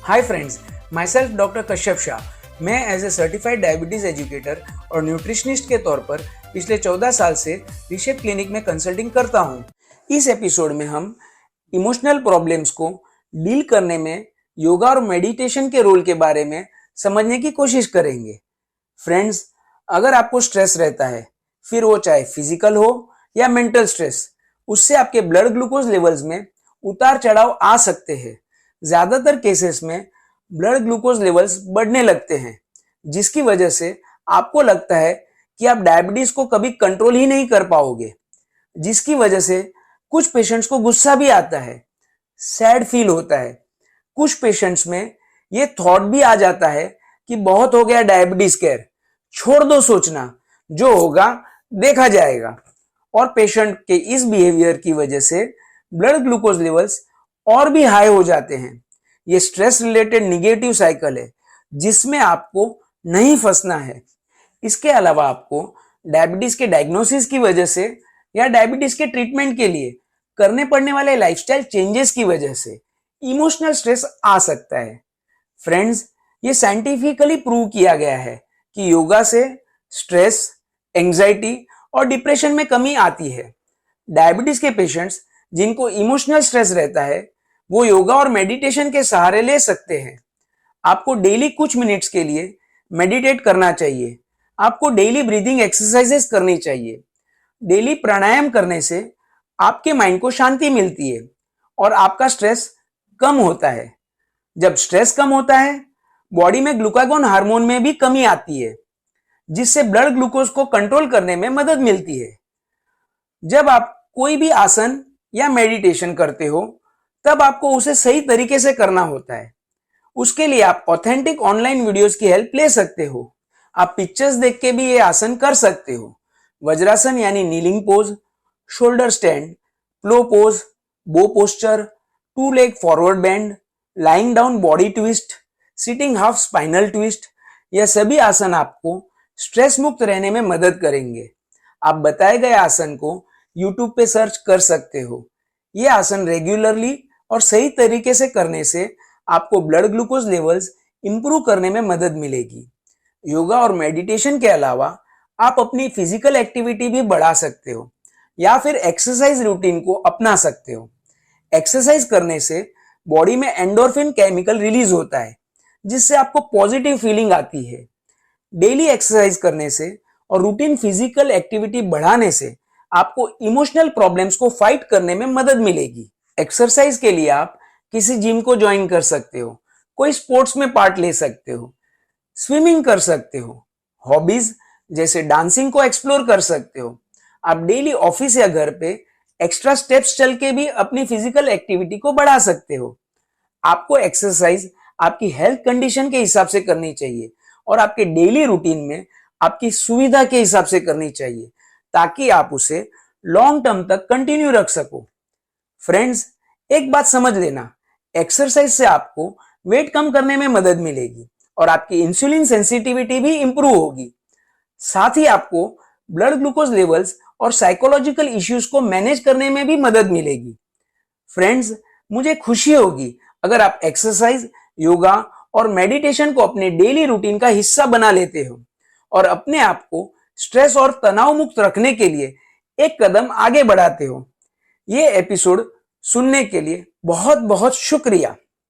हाय friends, myself doctor Kashyap Shah. मैं as a certified diabetes educator और nutritionist के तौर पर पिछले 14 साल से रिशेप क्लिनिक में कंसल्टिंग करता हूँ। इस एपिसोड में हम इमोशनल प्रॉब्लम्स को डील करने में योगा और मेडिटेशन के रोल के बारे में समझने की कोशिश करेंगे। फ्रेंड्स, अगर आपको स्ट्रेस रहता है, फिर वो चाहे फिजिकल हो या मेंटल स्ट्रेस, उससे आपके ब्लड ग्लूकोज लेवल्स में उतार चढ़ाव आ सकते हैं। ज्यादातर केसेस में ब्लड ग्लूकोज लेवल्स बढ़ने लगते हैं, जिसकी वजह से आपको लगता है कि आप डायबिटीज को कभी कंट्रोल ही नहीं कर पाओगे, जिसकी वजह से कुछ पेशेंट्स को गुस्सा भी आता है, सैड फील होता है। कुछ पेशेंट्स में ये थॉट भी आ जाता है कि बहुत हो गया डायबिटीज केयर, छोड़ दो सोचना, जो होगा देखा जाएगा। और पेशेंट के इस बिहेवियर की वजह से ब्लड ग्लूकोज लेवल्स और भी हाई हो जाते हैं। ये स्ट्रेस रिलेटेड निगेटिव साइकिल है, जिसमें आपको नहीं फंसना है। इसके अलावा आपको डायबिटीज के डायग्नोसिस की वजह से या डायबिटीज के ट्रीटमेंट के लिए करने पड़ने वाले लाइफस्टाइल चेंजेस की वजह से इमोशनल स्ट्रेस आ सकता है। फ्रेंड्स, ये साइंटिफिकली प्रूव किया गया है कि योगा से स्ट्रेस, एंजाइटी और डिप्रेशन में कमी आती है। डायबिटीज के पेशेंट्स जिनको इमोशनल स्ट्रेस रहता है, वो योगा और मेडिटेशन के सहारे ले सकते हैं। आपको डेली कुछ मिनट्स के लिए मेडिटेट करना चाहिए। आपको डेली ब्रीदिंग एक्सरसाइजेस करनी चाहिए। डेली प्राणायाम करने से आपके माइंड को शांति मिलती है और आपका स्ट्रेस कम होता है। जब स्ट्रेस कम होता है, बॉडी में ग्लूकागोन हार्मोन में भी कमी आती है, जिससे ब्लड ग्लूकोज को कंट्रोल करने में मदद मिलती है। जब आप कोई भी आसन या मेडिटेशन करते हो, तब आपको उसे सही तरीके से करना होता है। उसके लिए आप ऑथेंटिक ऑनलाइन वीडियोस की हेल्प ले सकते हो। आप पिक्चर्स देख के भी ये आसन कर सकते हो। वज्रासन यानी kneeling pose, shoulder stand, plough pose, bow posture, two leg forward bend, lying down body twist, sitting half spinal twist, यह सभी आसन आपको स्ट्रेस मुक्त रहने में मदद करेंगे। आप बताए गए आसन को यूट्यूब पे सर्च कर सकते हो। ये आसन रेगुलरली और सही तरीके से करने से आपको ब्लड ग्लूकोज लेवल्स इंप्रूव करने में मदद मिलेगी। योगा और मेडिटेशन के अलावा आप अपनी फिजिकल एक्टिविटी भी बढ़ा सकते हो या फिर एक्सरसाइज रूटीन को अपना सकते हो। एक्सरसाइज करने से बॉडी में एंडोर्फिन केमिकल रिलीज होता है, जिससे आपको पॉजिटिव फीलिंग आती है। डेली एक्सरसाइज करने से और रूटीन फिजिकल एक्टिविटी बढ़ाने से आपको इमोशनल प्रॉब्लम्स को फाइट करने में मदद मिलेगी। एक्सरसाइज के लिए आप किसी जिम को ज्वाइन कर सकते हो, कोई स्पोर्ट्स में पार्ट ले सकते हो, स्विमिंग कर सकते हो, हॉबीज जैसे डांसिंग को एक्सप्लोर कर सकते हो। आप डेली ऑफिस या घर पे एक्स्ट्रा स्टेप्स चल के भी अपनी फिजिकल एक्टिविटी को बढ़ा सकते हो। आपको एक्सरसाइज आपकी हेल्थ कंडीशन के हिसाब से करनी चाहिए और आपके डेली रूटीन में आपकी सुविधा के हिसाब से करनी चाहिए, ताकि आप उसे लॉन्ग टर्म तक कंटिन्यू रख सको। फ्रेंड्स, एक बात समझ लेना, एक्सरसाइज से आपको वेट कम करने में मदद मिलेगी और आपकी इंसुलिन सेंसिटिविटी भी इंप्रूव होगी। साथ ही आपको ब्लड ग्लूकोज लेवल्स और साइकोलॉजिकल इश्यूज को मैनेज करने में भी मदद मिलेगी। फ्रेंड्स, मुझे खुशी होगी अगर आप एक्सरसाइज, योगा और मेडिटेशन को अपने डेली रूटीन का हिस्सा बना लेते हो और अपने आप को स्ट्रेस और तनाव मुक्त रखने के लिए एक कदम आगे बढ़ाते हो। ये एपिसोड सुनने के लिए बहुत बहुत शुक्रिया।